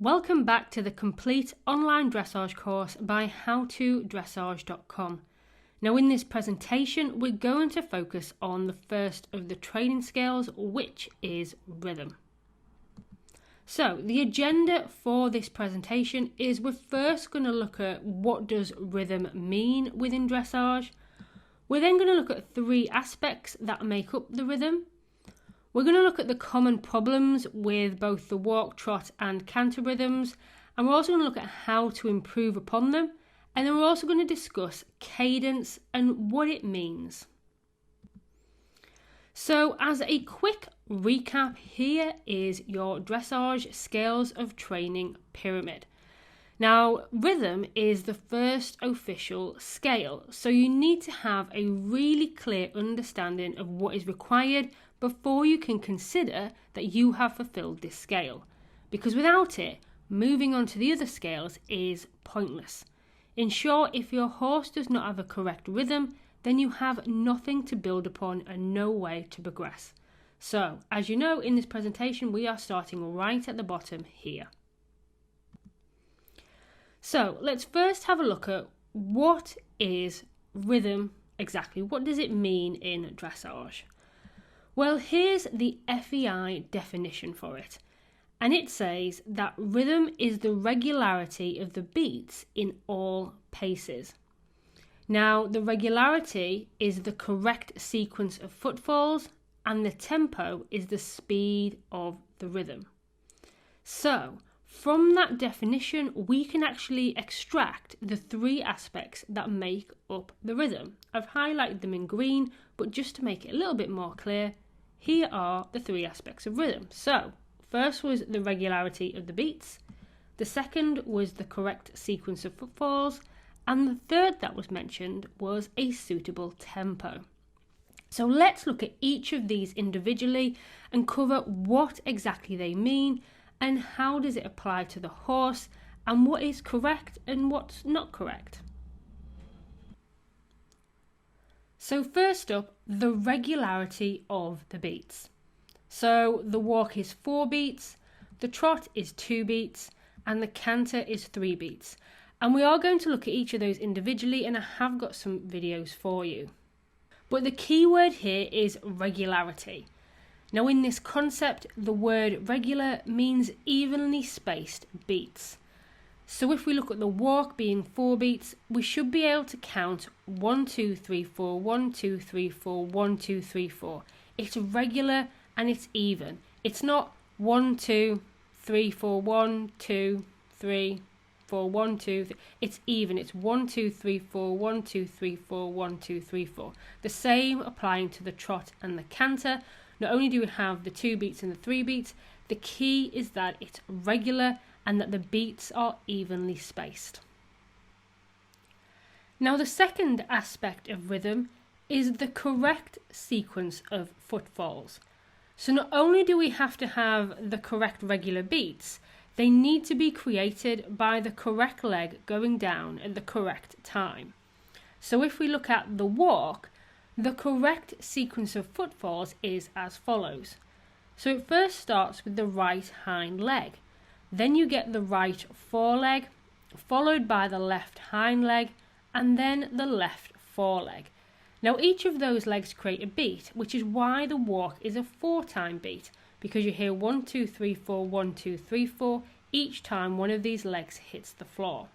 Welcome back to the complete online dressage course by howtodressage.com. Now in this presentation we're going to focus on the first of the training scales, which is rhythm. So the agenda for this presentation is we're first going to look at what does rhythm mean within dressage. We're then going to look at three aspects that make up the rhythm. We're going to look at the common problems with both the walk, trot and canter rhythms, and we're also going to look at how to improve upon them, and then we're also going to discuss cadence and what it means. So as a quick recap, here is your dressage scales of training pyramid. Now, rhythm is the first official scale, so you need to have a really clear understanding of what is required before you can consider that you have fulfilled this scale, because without it, moving on to the other scales is pointless. In short, if your horse does not have a correct rhythm, then you have nothing to build upon and no way to progress. So, as you know, in this presentation, we are starting right at the bottom here. So, let's first have a look at what is rhythm exactly. What does it mean in dressage? Well, here's the FEI definition for it, and it says that rhythm is the regularity of the beats in all paces. Now, the regularity is the correct sequence of footfalls, and the tempo is the speed of the rhythm. So, from that definition, we can actually extract the three aspects that make up the rhythm. I've highlighted them in green, but just to make it a little bit more clear, here are the three aspects of rhythm. So, first was the regularity of the beats, the second was the correct sequence of footfalls, and the third that was mentioned was a suitable tempo. So let's look at each of these individually and cover what exactly they mean and how does it apply to the horse and what is correct and what's not correct. So first up, the regularity of the beats. So the walk is 4 beats, the trot is 2 beats, and the canter is 3 beats. And we are going to look at each of those individually, and I have got some videos for you. But the key word here is regularity. Now in this concept, the word regular means evenly spaced beats. So if we look at the walk being 4 beats, we should be able to count 1, 2, 3, 4, 1, 2, 3, 4, 1, 2, 3, 4. It's regular and it's even. It's not 1, 2, 3, 4, 1, 2, 3, 4, 1, 2, 3. It's even. It's 1, 2, 3, 4, 1, 2, 3, 4, 1, 2, 3, 4. The same applying to the trot and the canter. Not only do we have the 2 beats and the 3 beats, the key is that it's regular and that the beats are evenly spaced. Now the second aspect of rhythm is the correct sequence of footfalls. So not only do we have to have the correct regular beats, they need to be created by the correct leg going down at the correct time. So if we look at the walk, the correct sequence of footfalls is as follows. So it first starts with the right hind leg. Then you get the right foreleg, followed by the left hind leg, and then the left foreleg. Now each of those legs create a beat, which is why the walk is a 4-time beat, because you hear 1, 2, 3, 4, 1, 2, 3, 4 each time one of these legs hits the floor.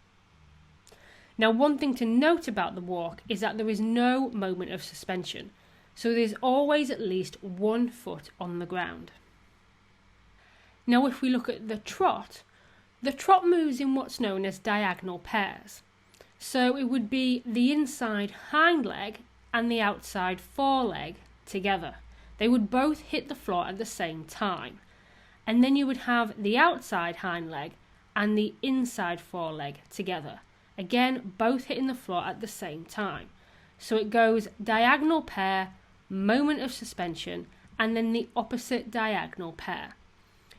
Now one thing to note about the walk is that there is no moment of suspension, so there's always at least 1 foot on the ground. Now if we look at the trot moves in what's known as diagonal pairs. So it would be the inside hind leg and the outside foreleg together. They would both hit the floor at the same time. And then you would have the outside hind leg and the inside foreleg together. Again, both hitting the floor at the same time. So it goes diagonal pair, moment of suspension, and then the opposite diagonal pair.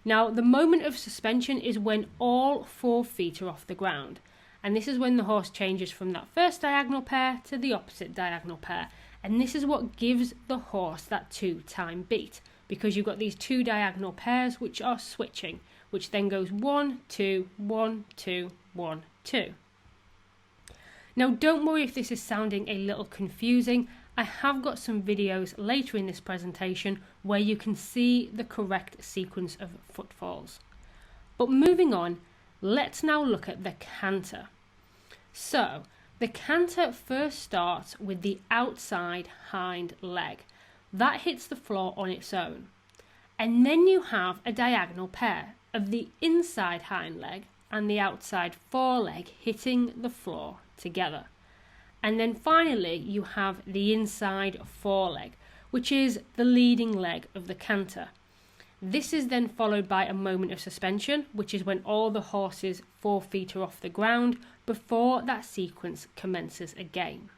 Now, the moment of suspension is when all 4 feet are off the ground. And this is when the horse changes from that first diagonal pair to the opposite diagonal pair. And this is what gives the horse that 2-time beat, because you've got these 2 diagonal pairs which are switching, which then goes 1, 2, 1, 2, 1, 2. Now don't worry if this is sounding a little confusing. I have got some videos later in this presentation where you can see the correct sequence of footfalls. But moving on, let's now look at the canter. So, the canter first starts with the outside hind leg. That hits the floor on its own. And then you have a diagonal pair of the inside hind leg and the outside foreleg hitting the floor together. And then finally you have the inside foreleg, which is the leading leg of the canter. This is then followed by a moment of suspension, which is when all the horses' forefeet are off the ground before that sequence commences again.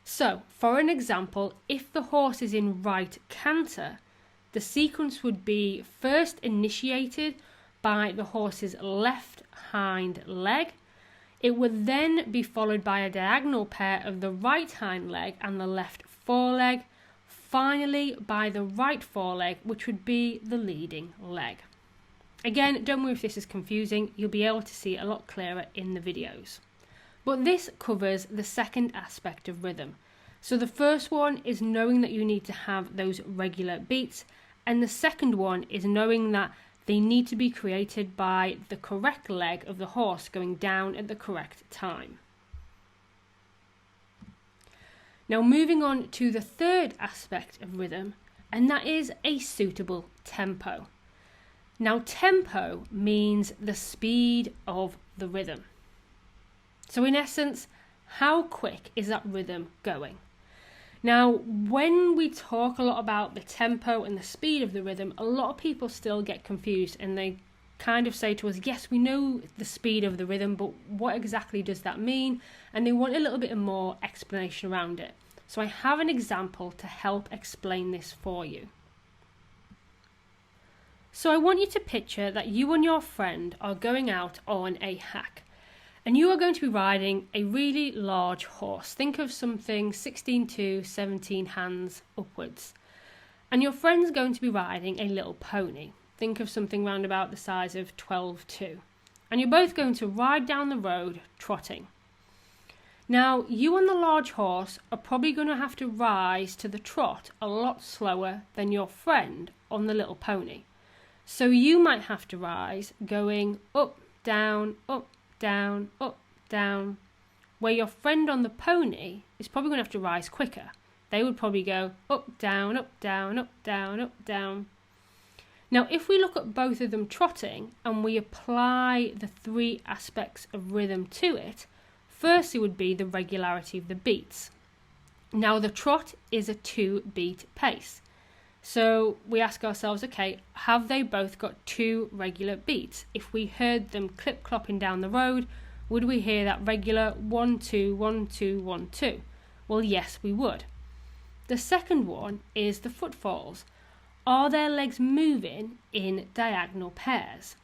So, for an example, if the horse is in right canter, the sequence would be first initiated by the horse's left hind leg. It would then be followed by a diagonal pair of the right hind leg and the left foreleg, finally by the right foreleg, which would be the leading leg. Again, don't worry if this is confusing, you'll be able to see it a lot clearer in the videos. But this covers the second aspect of rhythm. So the first one is knowing that you need to have those regular beats, and the second one is knowing that they need to be created by the correct leg of the horse going down at the correct time. Now moving on to the third aspect of rhythm, and that is a suitable tempo. Now tempo means the speed of the rhythm. So in essence, how quick is that rhythm going? Now, when we talk a lot about the tempo and the speed of the rhythm, a lot of people still get confused and they kind of say to us, yes, we know the speed of the rhythm, but what exactly does that mean? And they want a little bit more explanation around it. So I have an example to help explain this for you. So I want you to picture that you and your friend are going out on a hack. And you are going to be riding a really large horse. Think of something 16 to 17 hands upwards. And your friend's going to be riding a little pony. Think of something round about the size of 12'2". And you're both going to ride down the road trotting. Now, you and the large horse are probably going to have to rise to the trot a lot slower than your friend on the little pony. So you might have to rise going up, down, up, down, where your friend on the pony is probably going to have to rise quicker. They would probably go up, down, up, down, up, down, up, down. Now, if we look at both of them trotting and we apply the three aspects of rhythm to it, firstly would be the regularity of the beats. Now, the trot is a 2-beat pace. So we ask ourselves, okay, have they both got 2 regular beats? If we heard them clip-clopping down the road, would we hear that regular 1, 2, 1, 2, 1, 2? Well, yes, we would. The second one is the footfalls. Are their legs moving in diagonal pairs?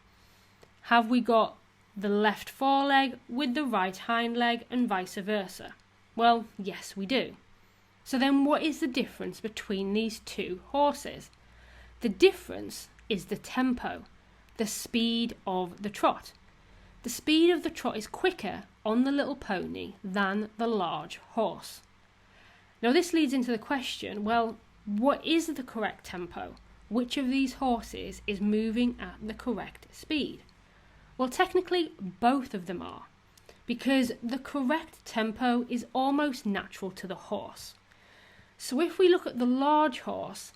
Have we got the left foreleg with the right hind leg and vice versa? Well, yes, we do. So then what is the difference between these two horses? The difference is the tempo, the speed of the trot. The speed of the trot is quicker on the little pony than the large horse. Now this leads into the question, well, what is the correct tempo? Which of these horses is moving at the correct speed? Well, technically both of them are, because the correct tempo is almost natural to the horse. So if we look at the large horse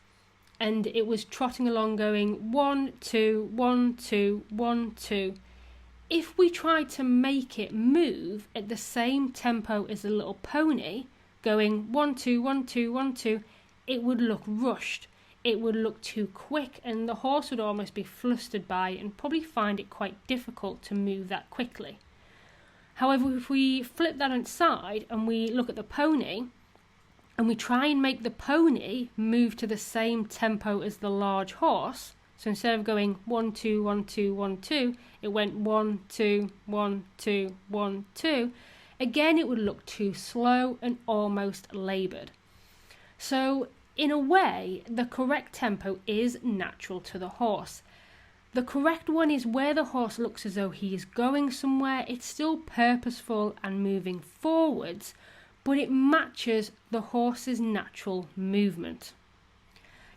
and it was trotting along going 1, 2, 1, 2, 1, 2, if we tried to make it move at the same tempo as the little pony, going 1, 2, 1, 2, 1, 2, it would look rushed. It would look too quick and the horse would almost be flustered by it and probably find it quite difficult to move that quickly. However, if we flip that inside and we look at the pony, and we try and make the pony move to the same tempo as the large horse, so instead of going 1, 2, 1, 2, 1, 2, it went 1, 2, 1, 2, 1, 2, again it would look too slow and almost laboured. So in a way, the correct tempo is natural to the horse. The correct one is where the horse looks as though he is going somewhere. It's still purposeful and moving forwards, but it matches the horse's natural movement.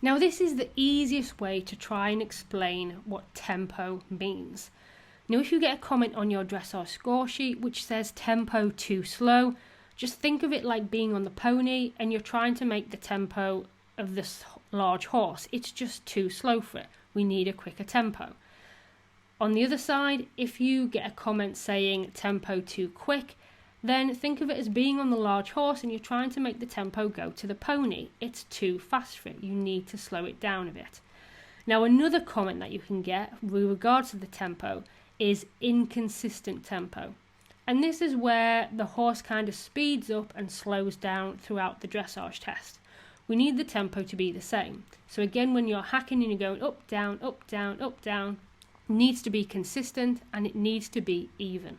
Now, this is the easiest way to try and explain what tempo means. Now, if you get a comment on your dressage score sheet which says tempo too slow, just think of it like being on the pony and you're trying to make the tempo of this large horse. It's just too slow for it. We need a quicker tempo. On the other side, if you get a comment saying tempo too quick, then think of it as being on the large horse and you're trying to make the tempo go to the pony. It's too fast for it. You need to slow it down a bit. Now, another comment that you can get with regards to the tempo is inconsistent tempo. And this is where the horse kind of speeds up and slows down throughout the dressage test. We need the tempo to be the same. So again, when you're hacking and you're going up, down, up, down, up, down, it needs to be consistent and it needs to be even.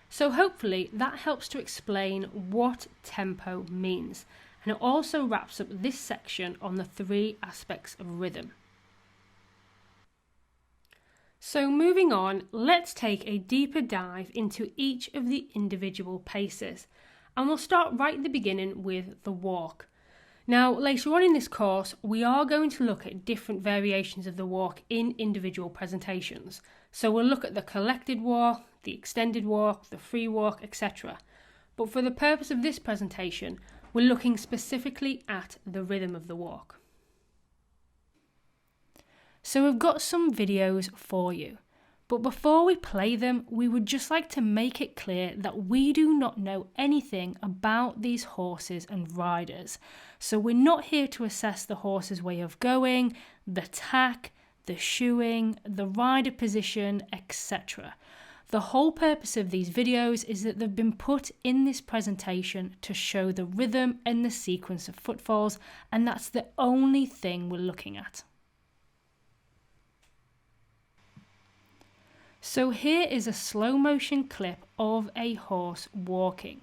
So hopefully that helps to explain what tempo means. And it also wraps up this section on the 3 aspects of rhythm. So moving on, let's take a deeper dive into each of the individual paces. And we'll start right at the beginning with the walk. Now, later on in this course, we are going to look at different variations of the walk in individual presentations. So we'll look at the collected walk, the extended walk, the free walk, etc. But for the purpose of this presentation, we're looking specifically at the rhythm of the walk. So we've got some videos for you. But before we play them, we would just like to make it clear that we do not know anything about these horses and riders. So we're not here to assess the horse's way of going, the tack, the shoeing, the rider position, etc. The whole purpose of these videos is that they've been put in this presentation to show the rhythm and the sequence of footfalls, and that's the only thing we're looking at. So here is a slow motion clip of a horse walking.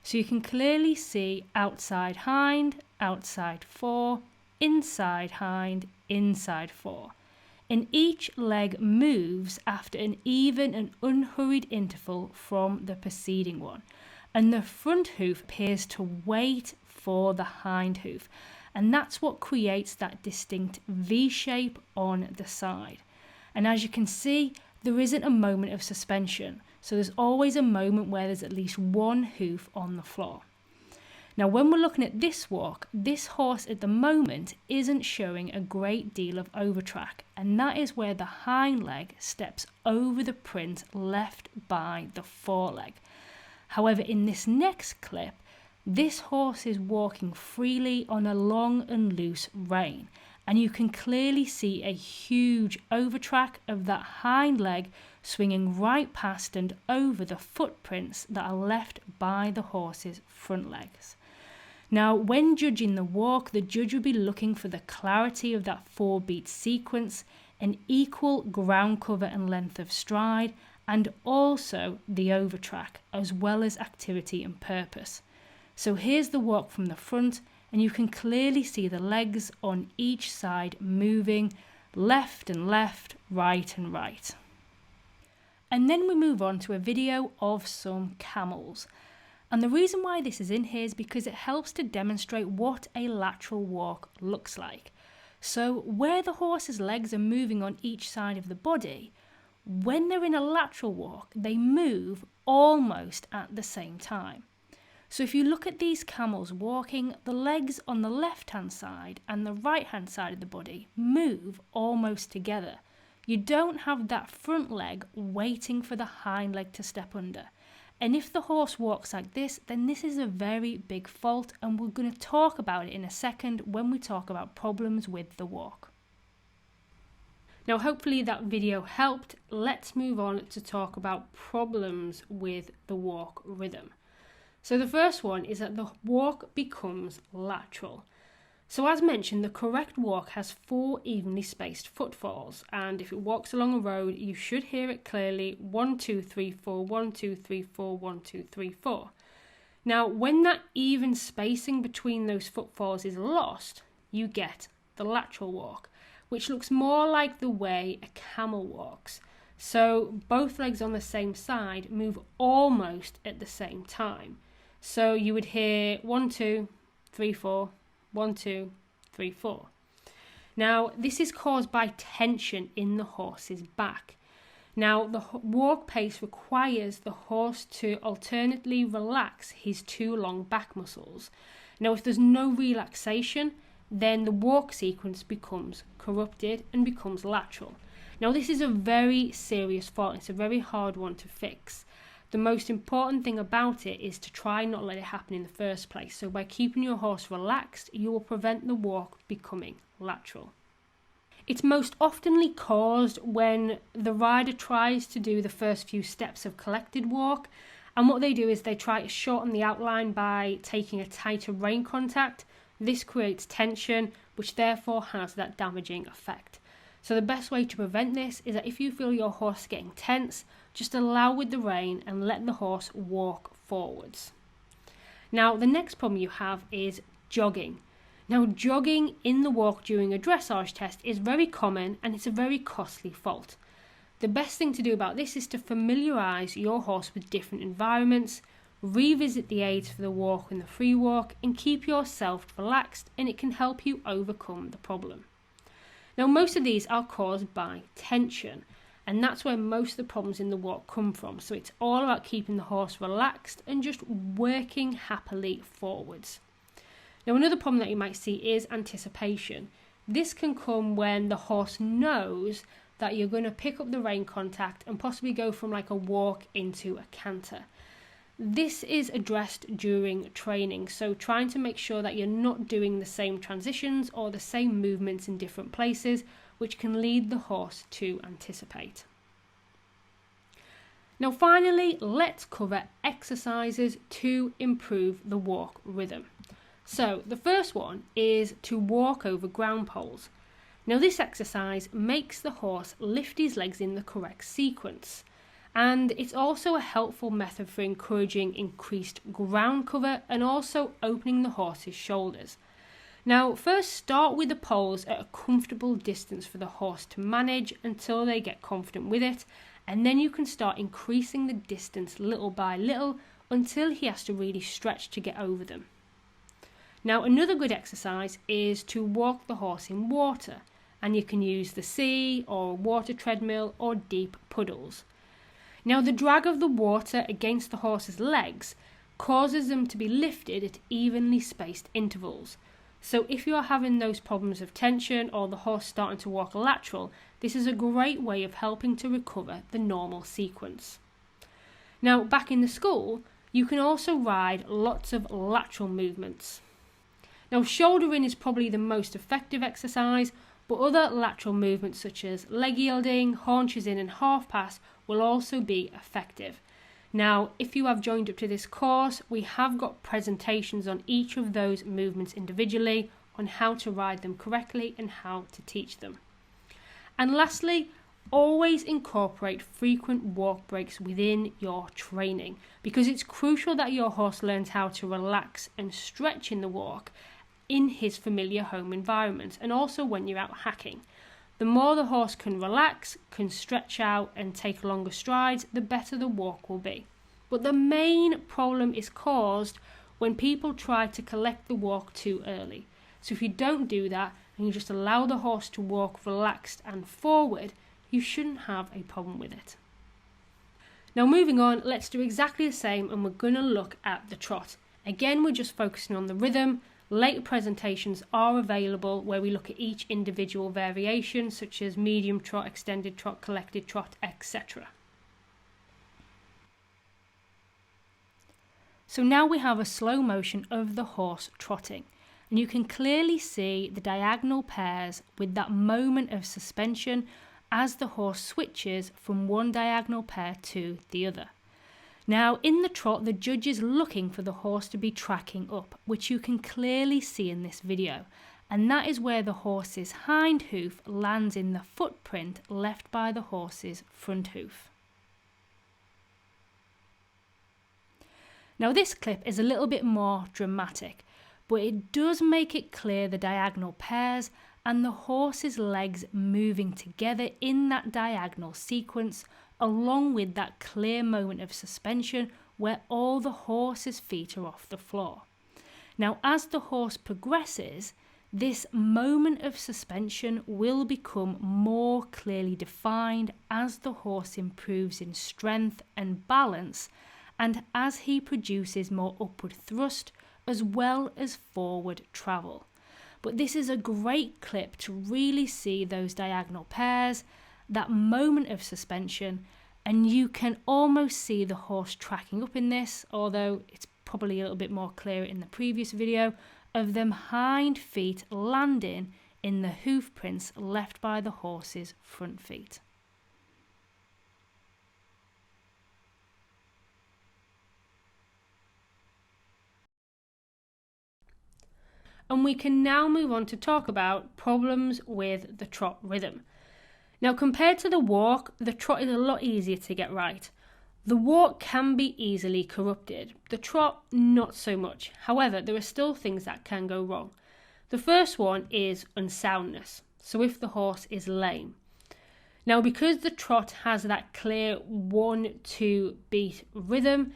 So you can clearly see outside hind, outside fore, inside hind, inside fore. And each leg moves after an even and unhurried interval from the preceding one. And the front hoof appears to wait for the hind hoof. And that's what creates that distinct V shape on the side. And as you can see, there isn't a moment of suspension, so there's always a moment where there's at least one hoof on the floor. Now, when we're looking at this walk, this horse at the moment isn't showing a great deal of overtrack, and that is where the hind leg steps over the print left by the foreleg. However, in this next clip, this horse is walking freely on a long and loose rein. And you can clearly see a huge overtrack of that hind leg swinging right past and over the footprints that are left by the horse's front legs. Now, when judging the walk, the judge will be looking for the clarity of that 4-beat sequence, an equal ground cover and length of stride, and also the overtrack, as well as activity and purpose. So here's the walk from the front, and you can clearly see the legs on each side moving left and left, right and right. And then we move on to a video of some camels. And the reason why this is in here is because it helps to demonstrate what a lateral walk looks like. So where the horse's legs are moving on each side of the body, when they're in a lateral walk, they move almost at the same time. So if you look at these camels walking, the legs on the left-hand side and the right-hand side of the body move almost together. You don't have that front leg waiting for the hind leg to step under. And if the horse walks like this, then this is a very big fault, and we're going to talk about it in a second when we talk about problems with the walk. Now, hopefully that video helped. Let's move on to talk about problems with the walk rhythm. So the first one is that the walk becomes lateral. So as mentioned, the correct walk has 4 evenly spaced footfalls, and if it walks along a road, you should hear it clearly: 1, 2, 3, 4, 1, 2, 3, 4, 1, 2, 3, 4. Now, when that even spacing between those footfalls is lost, you get the lateral walk, which looks more like the way a camel walks. So both legs on the same side move almost at the same time. So you would hear 1, 2, 3, 4, 1, 2, 3, 4. Now, this is caused by tension in the horse's back. Now, the walk pace requires the horse to alternately relax his two long back muscles. Now, if there's no relaxation, then the walk sequence becomes corrupted and becomes lateral. Now, this is a very serious fault. It's a very hard one to fix. The most important thing about it is to try not let it happen in the first place. So by keeping your horse relaxed, you will prevent the walk becoming lateral. It's most oftenly caused when the rider tries to do the first few steps of collected walk, and what they do is they try to shorten the outline by taking a tighter rein contact. This creates tension, which therefore has that damaging effect. So the best way to prevent this is that if you feel your horse getting tense, just allow with the rein and let the horse walk forwards. Now, the next problem you have is jogging. Now, jogging in the walk during a dressage test is very common and it's a very costly fault. The best thing to do about this is to familiarise your horse with different environments, revisit the aids for the walk and the free walk, and keep yourself relaxed, and it can help you overcome the problem. Now, most of these are caused by tension, and that's where most of the problems in the walk come from. So it's all about keeping the horse relaxed and just working happily forwards. Now, another problem that you might see is anticipation. This can come when the horse knows that you're going to pick up the rein contact and possibly go from like a walk into a canter. This is addressed during training, so trying to make sure that you're not doing the same transitions or the same movements in different places, which can lead the horse to anticipate. Now finally, let's cover exercises to improve the walk rhythm. So the first one is to walk over ground poles. Now this exercise makes the horse lift his legs in the correct sequence. And it's also a helpful method for encouraging increased ground cover and also opening the horse's shoulders. Now, first start with the poles at a comfortable distance for the horse to manage until they get confident with it, and then you can start increasing the distance little by little until he has to really stretch to get over them. Now, another good exercise is to walk the horse in water, and you can use the sea or water treadmill or deep puddles. Now, the drag of the water against the horse's legs causes them to be lifted at evenly spaced intervals. So if you are having those problems of tension or the horse starting to walk lateral, this is a great way of helping to recover the normal sequence. Now, back in the school, you can also ride lots of lateral movements. Now, shoulder in is probably the most effective exercise, but other lateral movements such as leg yielding, haunches in and half pass will also be effective. Now, if you have joined up to this course, we have got presentations on each of those movements individually on how to ride them correctly and how to teach them. And lastly, always incorporate frequent walk breaks within your training, because it's crucial that your horse learns how to relax and stretch in the walk in his familiar home environment, and also when you're out hacking. The more the horse can relax, can stretch out and take longer strides, the better the walk will be. But the main problem is caused when people try to collect the walk too early. So if you don't do that and you just allow the horse to walk relaxed and forward, you shouldn't have a problem with it. Now moving on, let's do exactly the same, and we're going to look at the trot. Again, we're just focusing on the rhythm. Later presentations are available where we look at each individual variation, such as medium trot, extended trot, collected trot, etc. So now we have a slow motion of the horse trotting, and you can clearly see the diagonal pairs with that moment of suspension as the horse switches from one diagonal pair to the other. Now, in the trot, the judge is looking for the horse to be tracking up, which you can clearly see in this video, and that is where the horse's hind hoof lands in the footprint left by the horse's front hoof. Now, this clip is a little bit more dramatic, but it does make it clear the diagonal pairs and the horse's legs moving together in that diagonal sequence, along with that clear moment of suspension where all the horse's feet are off the floor. Now, as the horse progresses, this moment of suspension will become more clearly defined as the horse improves in strength and balance, and as he produces more upward thrust as well as forward travel. But this is a great clip to really see those diagonal pairs, that moment of suspension, and you can almost see the horse tracking up in this, although it's probably a little bit more clear in the previous video, of them hind feet landing in the hoof prints left by the horse's front feet. And we can now move on to talk about problems with the trot rhythm. Now, compared to the walk, the trot is a lot easier to get right. The walk can be easily corrupted, the trot not so much. However, there are still things that can go wrong. The first one is unsoundness, so if the horse is lame. Now, because the trot has that clear 1-2 beat rhythm,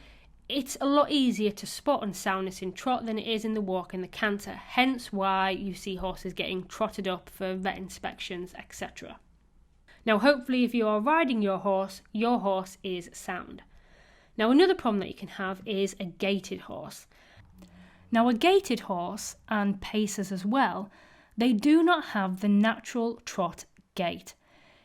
it's a lot easier to spot unsoundness in trot than it is in the walk and the canter, hence why you see horses getting trotted up for vet inspections, etc. Now, hopefully, if you are riding your horse is sound. Now, another problem that you can have is a gaited horse. Now, a gaited horse, and pacers as well, they do not have the natural trot gait.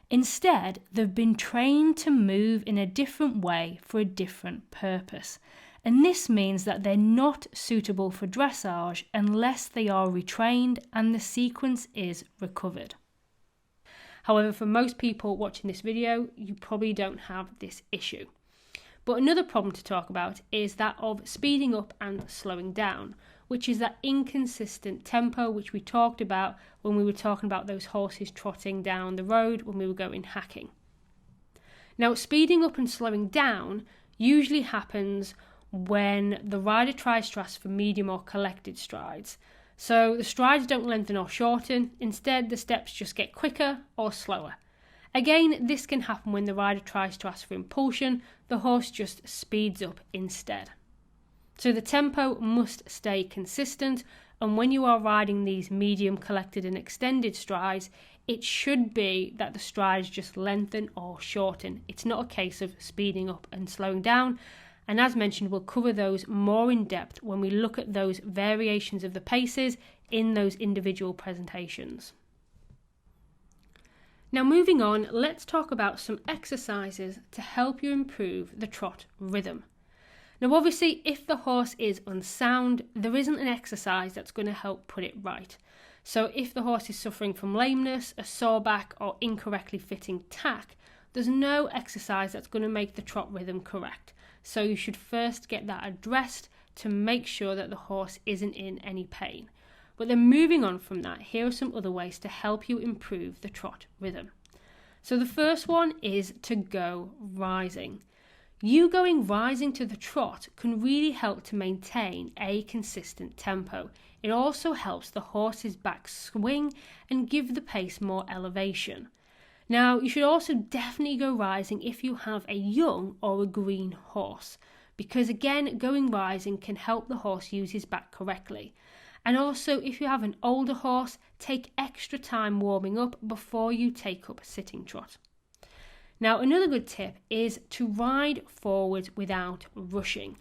Instead, they've been trained to move in a different way for a different purpose. And this means that they're not suitable for dressage unless they are retrained and the sequence is recovered. However, for most people watching this video, you probably don't have this issue. But another problem to talk about is that of speeding up and slowing down, which is that inconsistent tempo which we talked about when we were talking about those horses trotting down the road when we were going hacking. Now, speeding up and slowing down usually happens when the rider tries to ask for medium or collected strides. So the strides don't lengthen or shorten, instead the steps just get quicker or slower. Again, this can happen when the rider tries to ask for impulsion, the horse just speeds up instead. So the tempo must stay consistent, and when you are riding these medium, collected and extended strides, it should be that the strides just lengthen or shorten. It's not a case of speeding up and slowing down. And as mentioned, we'll cover those more in depth when we look at those variations of the paces in those individual presentations. Now, moving on, let's talk about some exercises to help you improve the trot rhythm. Now, obviously, if the horse is unsound, there isn't an exercise that's going to help put it right. So if the horse is suffering from lameness, a sore back, or incorrectly fitting tack, there's no exercise that's going to make the trot rhythm correct. So you should first get that addressed to make sure that the horse isn't in any pain. But then moving on from that, here are some other ways to help you improve the trot rhythm. So the first one is to go rising. You going rising to the trot can really help to maintain a consistent tempo. It also helps the horse's back swing and give the pace more elevation. Now, you should also definitely go rising if you have a young or a green horse, because again, going rising can help the horse use his back correctly. And also, if you have an older horse, take extra time warming up before you take up a sitting trot. Now, another good tip is to ride forward without rushing.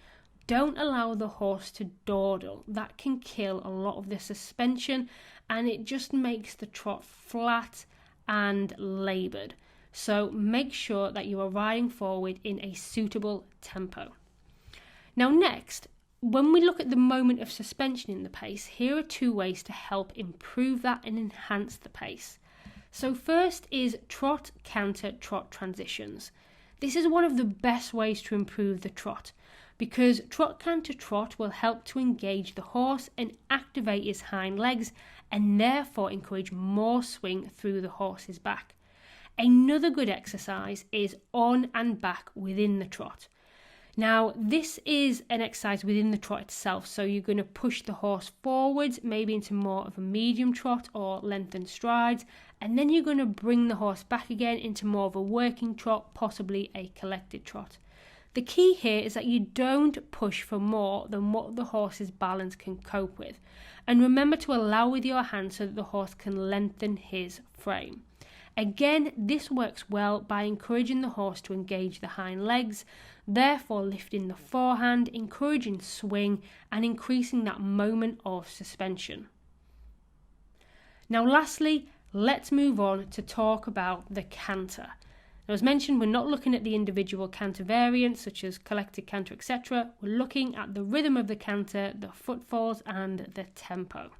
Don't allow the horse to dawdle. That can kill a lot of the suspension and it just makes the trot flat and laboured. So make sure that you are riding forward in a suitable tempo. Now next, when we look at the moment of suspension in the pace, here are two ways to help improve that and enhance the pace. So first is trot, canter, trot transitions. This is one of the best ways to improve the trot because trot, canter, trot will help to engage the horse and activate his hind legs and therefore encourage more swing through the horse's back. Another good exercise is on and back within the trot. Now, this is an exercise within the trot itself, so you're going to push the horse forwards, maybe into more of a medium trot or lengthened strides, and then you're going to bring the horse back again into more of a working trot, possibly a collected trot. The key here is that you don't push for more than what the horse's balance can cope with, and remember to allow with your hand so that the horse can lengthen his frame. Again, this works well by encouraging the horse to engage the hind legs, therefore lifting the forehand, encouraging swing and increasing that moment of suspension. Now lastly, let's move on to talk about the canter. Now, as mentioned, we're not looking at the individual canter variants such as collected canter, etc. We're looking at the rhythm of the canter, the footfalls and the tempo.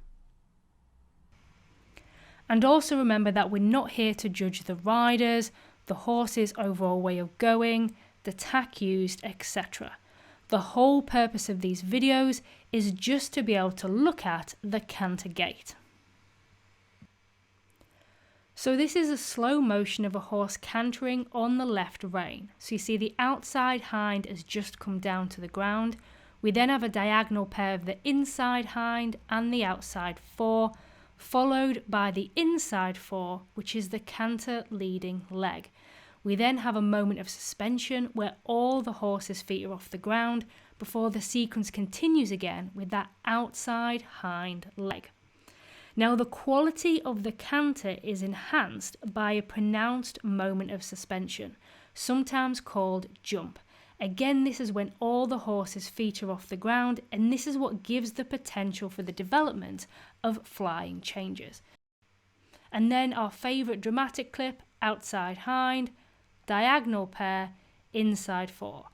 And also remember that we're not here to judge the riders, the horse's overall way of going, the tack used, etc. The whole purpose of these videos is just to be able to look at the canter gait. So this is a slow motion of a horse cantering on the left rein. So you see the outside hind has just come down to the ground. We then have a diagonal pair of the inside hind and the outside fore, followed by the inside fore, which is the canter leading leg. We then have a moment of suspension where all the horse's feet are off the ground before the sequence continues again with that outside hind leg. Now the quality of the canter is enhanced by a pronounced moment of suspension, sometimes called jump. Again, this is when all the horse's feet are off the ground, and this is what gives the potential for the development of flying changes. And then our favourite dramatic clip, outside hind, diagonal pair, inside fore.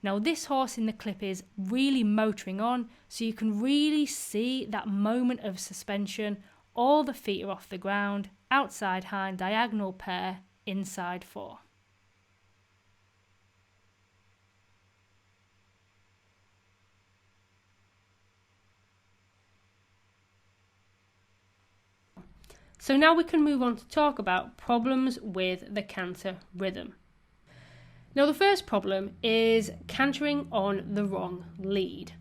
Now this horse in the clip is really motoring on, so you can really see that moment of suspension, all the feet are off the ground, outside hind, diagonal pair, inside fore. So now we can move on to talk about problems with the canter rhythm. Now the first problem is cantering on the wrong lead.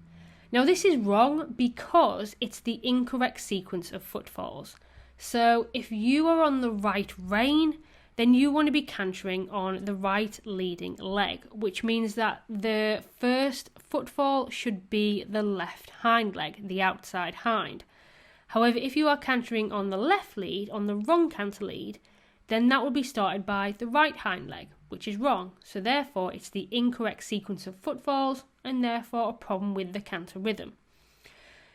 Now this is wrong because it's the incorrect sequence of footfalls. So if you are on the right rein, then you want to be cantering on the right leading leg, which means that the first footfall should be the left hind leg, the outside hind. However, if you are cantering on the left lead, on the wrong canter lead, then that will be started by the right hind leg, which is wrong. So therefore, it's the incorrect sequence of footfalls and therefore a problem with the canter rhythm.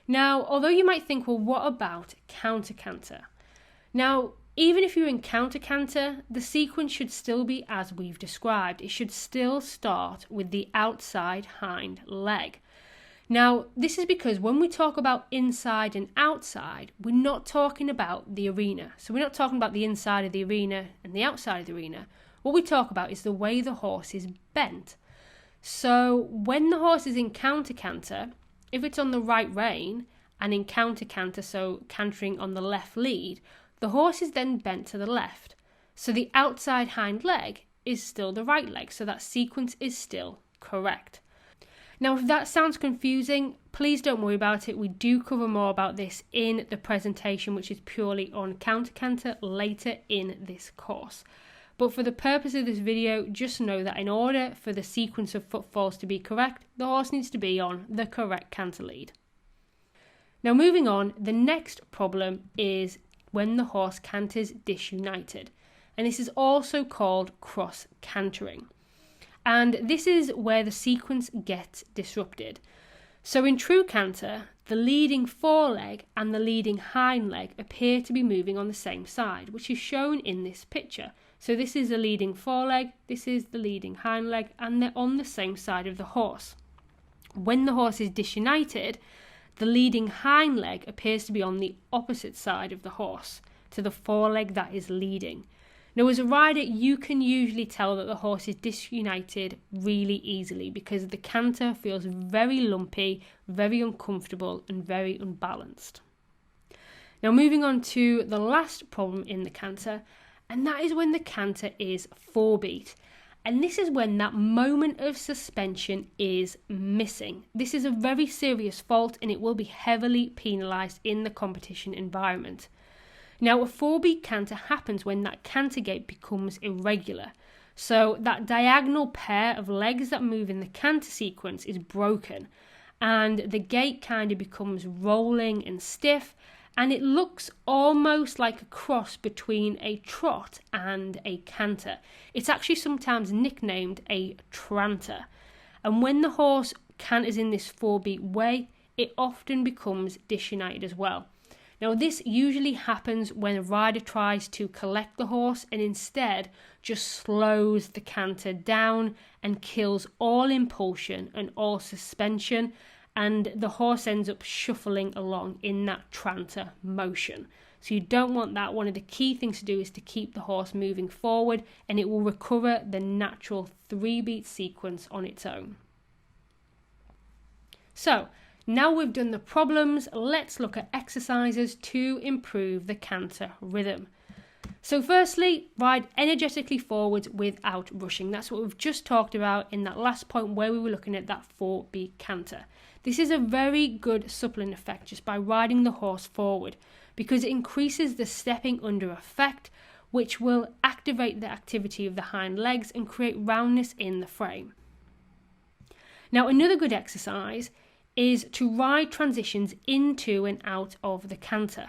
Now, although you might think, well, what about counter canter? Now, even if you're in counter canter, the sequence should still be as we've described. It should still start with the outside hind leg. Now, this is because when we talk about inside and outside, we're not talking about the arena. So we're not talking about the inside of the arena and the outside of the arena. What we talk about is the way the horse is bent. So when the horse is in counter canter, if it's on the right rein and in counter canter, so cantering on the left lead, the horse is then bent to the left. So the outside hind leg is still the right leg. So that sequence is still correct. Now, if that sounds confusing, please don't worry about it. We do cover more about this in the presentation, which is purely on counter canter later in this course. But for the purpose of this video, just know that in order for the sequence of footfalls to be correct, the horse needs to be on the correct canter lead. Now moving on, the next problem is when the horse canters disunited. And this is also called cross cantering. And this is where the sequence gets disrupted. So in true canter, the leading foreleg and the leading hind leg appear to be moving on the same side, which is shown in this picture. So this is the leading foreleg, this is the leading hind leg, and they're on the same side of the horse. When the horse is disunited, the leading hind leg appears to be on the opposite side of the horse, to the foreleg that is leading. Now, as a rider, you can usually tell that the horse is disunited really easily because the canter feels very lumpy, very uncomfortable, and very unbalanced. Now, moving on to the last problem in the canter, and that is when the canter is forebeat. And this is when that moment of suspension is missing. This is a very serious fault and it will be heavily penalised in the competition environment. Now, a 4-beat canter happens when that canter gait becomes irregular. So that diagonal pair of legs that move in the canter sequence is broken and the gait kind of becomes rolling and stiff, and it looks almost like a cross between a trot and a canter. It's actually sometimes nicknamed a tranter. And when the horse canters in this 4-beat way, it often becomes disunited as well. Now, this usually happens when a rider tries to collect the horse and instead just slows the canter down and kills all impulsion and all suspension, and the horse ends up shuffling along in that tranter motion. So you don't want that. One of the key things to do is to keep the horse moving forward, and it will recover the natural 3-beat sequence on its own. So now we've done the problems, let's look at exercises to improve the canter rhythm. So firstly, ride energetically forwards without rushing. That's what we've just talked about in that last point where we were looking at that 4-beat canter. This is a very good supplement effect just by riding the horse forward, because it increases the stepping under effect, which will activate the activity of the hind legs and create roundness in the frame. Now, another good exercise is to ride transitions into and out of the canter.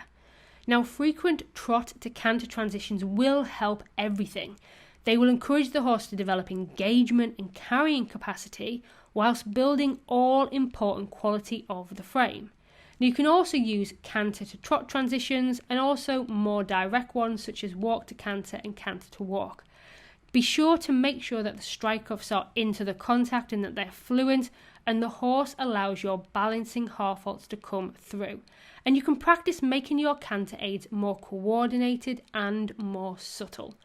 Now, frequent trot to canter transitions will help everything. They will encourage the horse to develop engagement and carrying capacity whilst building all important quality of the frame. Now, you can also use canter to trot transitions and also more direct ones such as walk to canter and canter to walk. Be sure to make sure that the strike-offs are into the contact and that they're fluent, and the horse allows your balancing half-halts to come through. And you can practice making your canter aids more coordinated and more subtle.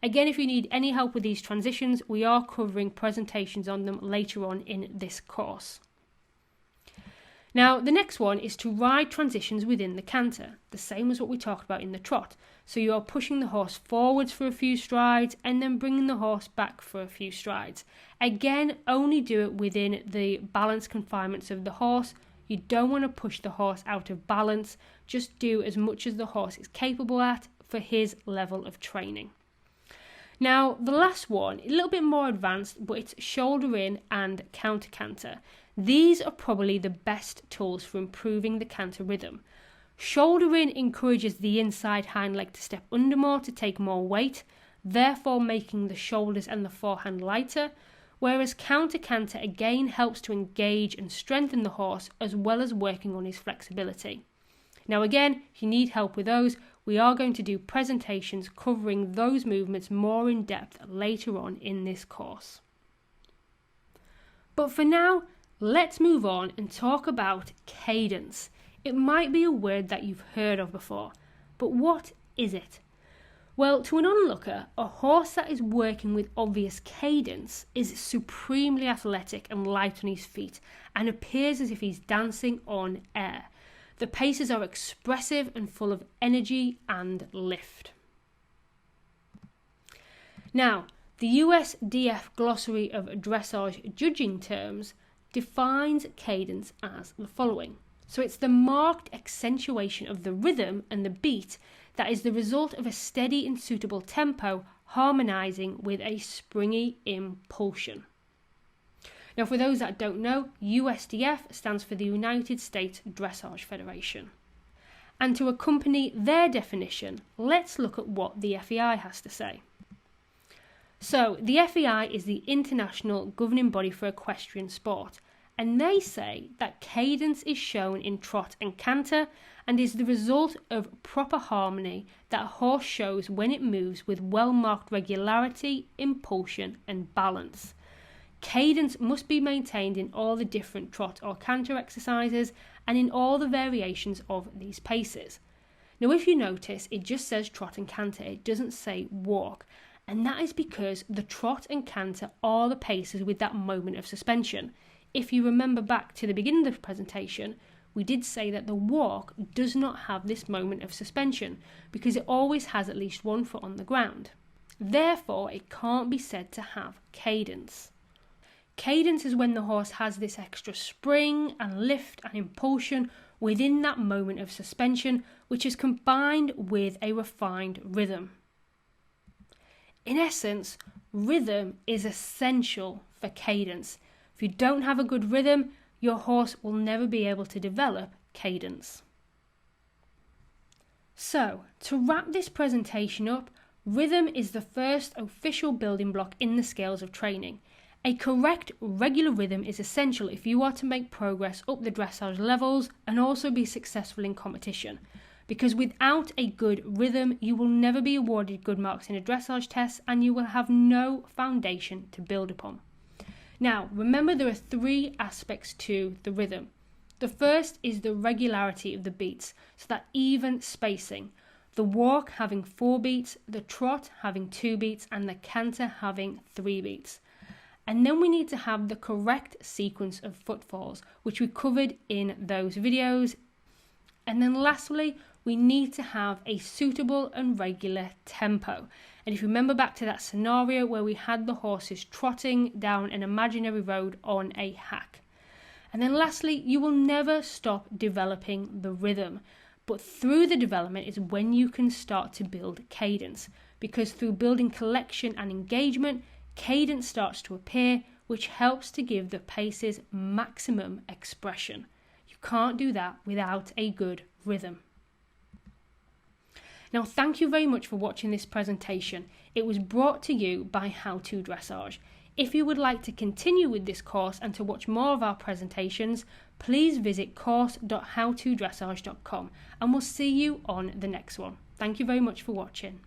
Again, if you need any help with these transitions, we are covering presentations on them later on in this course. Now, the next one is to ride transitions within the canter, the same as what we talked about in the trot. So you are pushing the horse forwards for a few strides and then bringing the horse back for a few strides. Again, only do it within the balance confinements of the horse. You don't want to push the horse out of balance. Just do as much as the horse is capable at for his level of training. Now, the last one, a little bit more advanced, but it's shoulder in and counter canter. These are probably the best tools for improving the canter rhythm. Shoulder in encourages the inside hind leg to step under more to take more weight, therefore making the shoulders and the forehand lighter, whereas counter canter again helps to engage and strengthen the horse as well as working on his flexibility. Now again, if you need help with those, we are going to do presentations covering those movements more in depth later on in this course. But for now, let's move on and talk about cadence. It might be a word that you've heard of before, but what is it? Well, to an onlooker, a horse that is working with obvious cadence is supremely athletic and light on his feet and appears as if he's dancing on air. The paces are expressive and full of energy and lift. Now, the USDF Glossary of Dressage Judging Terms defines cadence as the following. So it's the marked accentuation of the rhythm and the beat that is the result of a steady and suitable tempo harmonizing with a springy impulsion. Now, for those that don't know, USDF stands for the United States Dressage Federation. And to accompany their definition, let's look at what the FEI has to say. So, the FEI is the international governing body for equestrian sport, and they say that cadence is shown in trot and canter and is the result of proper harmony that a horse shows when it moves with well-marked regularity, impulsion and balance. Cadence must be maintained in all the different trot or canter exercises and in all the variations of these paces. Now, if you notice, it just says trot and canter, it doesn't say walk, and that is because the trot and canter are the paces with that moment of suspension. If you remember back to the beginning of the presentation, we did say that the walk does not have this moment of suspension because it always has at least one foot on the ground. Therefore, it can't be said to have cadence. Cadence is when the horse has this extra spring and lift and impulsion within that moment of suspension, which is combined with a refined rhythm. In essence, rhythm is essential for cadence. If you don't have a good rhythm, your horse will never be able to develop cadence. So, to wrap this presentation up, rhythm is the first official building block in the scales of training. A correct, regular rhythm is essential if you are to make progress up the dressage levels and also be successful in competition. Because without a good rhythm, you will never be awarded good marks in a dressage test and you will have no foundation to build upon. Now, remember there are 3 aspects to the rhythm. The first is the regularity of the beats, so that even spacing. The walk having 4 beats, the trot having 2 beats, and the canter having 3 beats. And then we need to have the correct sequence of footfalls, which we covered in those videos. And then lastly, we need to have a suitable and regular tempo. And if you remember back to that scenario where we had the horses trotting down an imaginary road on a hack. And then lastly, you will never stop developing the rhythm. But through the development is when you can start to build cadence. Because through building collection and engagement, cadence starts to appear, which helps to give the paces maximum expression. You can't do that without a good rhythm. Now, thank you very much for watching this presentation. It was brought to you by How To Dressage. If you would like to continue with this course and to watch more of our presentations, please visit course.howtodressage.com and we'll see you on the next one. Thank you very much for watching.